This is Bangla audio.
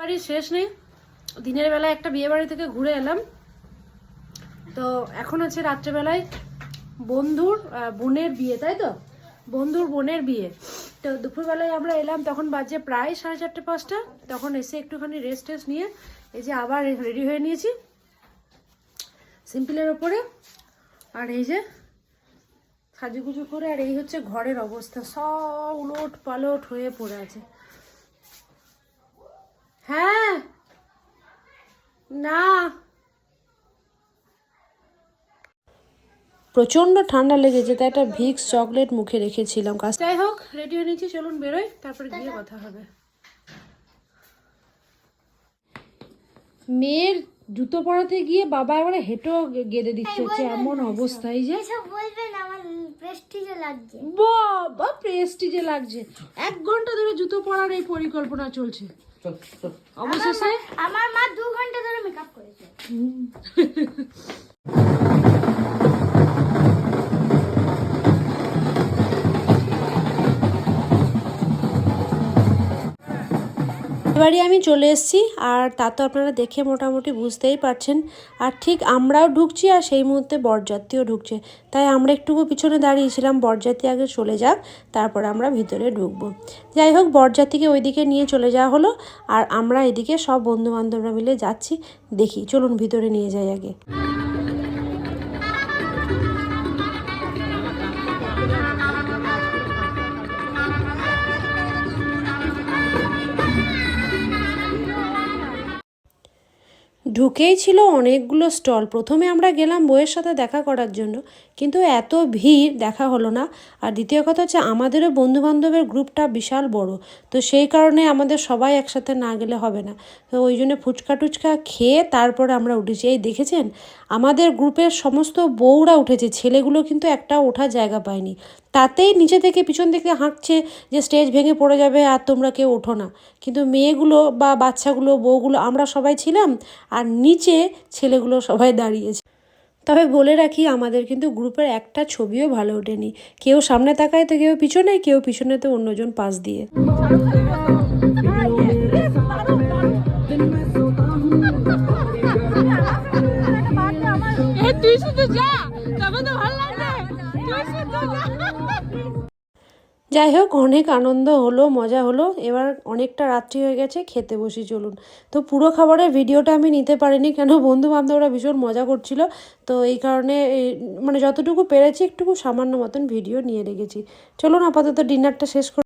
বাড়ির শেষ নেই। দিনের বেলায় একটা বিয়ে বাড়ি থেকে ঘুরে এলাম, তো এখন আছে রাত্রেবেলায় বন্ধুর বোনের বিয়ে, তাই তো? বন্ধুর বোনের বিয়ে। তো দুপুরবেলায় আমরা এলাম, তখন বাজে প্রায় 4:30-5টা। তখন এসে একটুখানি রেস্ট নিয়ে এই যে আবার রেডি হয়ে নিয়েছি সিম্পলের ওপরে। আর এই যে সাজুগুজু করে, আর এই হচ্ছে ঘরের অবস্থা, সব উলট পালট হয়ে পড়ে আছে। হ্যাঁ না, প্রচণ্ড ঠান্ডা লেগেছে, তাই একটা ভিক্স চকলেট মুখে রেখেছিলাম। যাই হোক, রেডি হয়ে নিয়েছি, চলুন বেরোই, তারপরে গিয়ে কথা হবে। মেয়ের জুতো পরাতে গিয়ে বাবা এবারে হেঁটেও গেঁদে দিচ্ছে, হচ্ছে এমন অবস্থা। এই যে বাবা প্রেস্টিজে লাগছে, 1 ঘন্টা ধরে জুতো পরার এই পরিকল্পনা চলছে। অবশেষে আমার মা 2 ঘন্টা ধরে মেকআপ করেছে। এবারে আমি চলে এসেছি, আর তা তো আপনারা দেখে মোটামুটি বুঝতেই পারছেন। আর ঠিক আমরাও ঢুকছি, আর সেই মুহূর্তে বরযাত্রীও ঢুকছে, তাই আমরা একটুকু পিছনে দাঁড়িয়েছিলাম, বরযাত্রী আগে চলে যাক, তারপর আমরা ভিতরে ঢুকবো। যাই হোক, বরযাত্রীকে ওইদিকে নিয়ে চলে যাওয়া হলো, আর আমরা এদিকে সব বন্ধুবান্ধবরা মিলে যাচ্ছি। দেখি, চলুন ভিতরে নিয়ে যাই আগে। ঢুকেই ছিল অনেকগুলো স্টল। প্রথমে আমরা গেলাম বইয়ের সাথে দেখা করার জন্য, কিন্তু এত ভিড় দেখা হলো না। আর দ্বিতীয় কথা হচ্ছে, আমাদেরও বন্ধুবান্ধবের গ্রুপটা বিশাল বড়, তো সেই কারণে আমাদের সবাই একসাথে না গেলে হবে না। তো ওই জন্য ফুচকা টুচকা খেয়ে তারপরে আমরা উঠেছি। এই দেখেছেন, আমাদের গ্রুপের সমস্ত বউরা উঠেছে, ছেলেগুলো কিন্তু একটাও ওঠার জায়গা পায়নি। তাতেই নিচে থেকে পিছন থেকে হাঁকছে যে স্টেজ ভেঙে পড়ে যাবে আর তোমরা কেউ ওঠো না। কিন্তু মেয়েগুলো বা বাচ্চাগুলো, বউগুলো, আমরা সবাই ছিলাম, আর নিচে ছেলেগুলো সবাই দাঁড়িয়েছে। তবে বলে রাখি, আমাদের কিন্তু গ্রুপের একটা ছবিও ভালো ওঠেনি। কেউ সামনে তাকায় তো কেউ পিছনে, কেউ পিছনে তো অন্যজন পাশ দিয়ে। তুই শুধু যা, তবে তো ভালো লাগবে। তুই শুধু যা। যাই হোক, অনেক আনন্দ হলো, মজা হলো। এবার অনেকটা রাত্রি হয়ে গেছে, খেতে বসি চলুন। তো পুরো খাবারের ভিডিওটা আমি নিতে পারিনি, কেন বন্ধু বান্ধবরা ভীষণ মজা করছিল, তো এই কারণে মানে যতটুকু পেরেছি একটুকু সামান্য মতন ভিডিও নিয়ে রেখেছি। চলুন আপাতত ডিনারটা শেষ করি।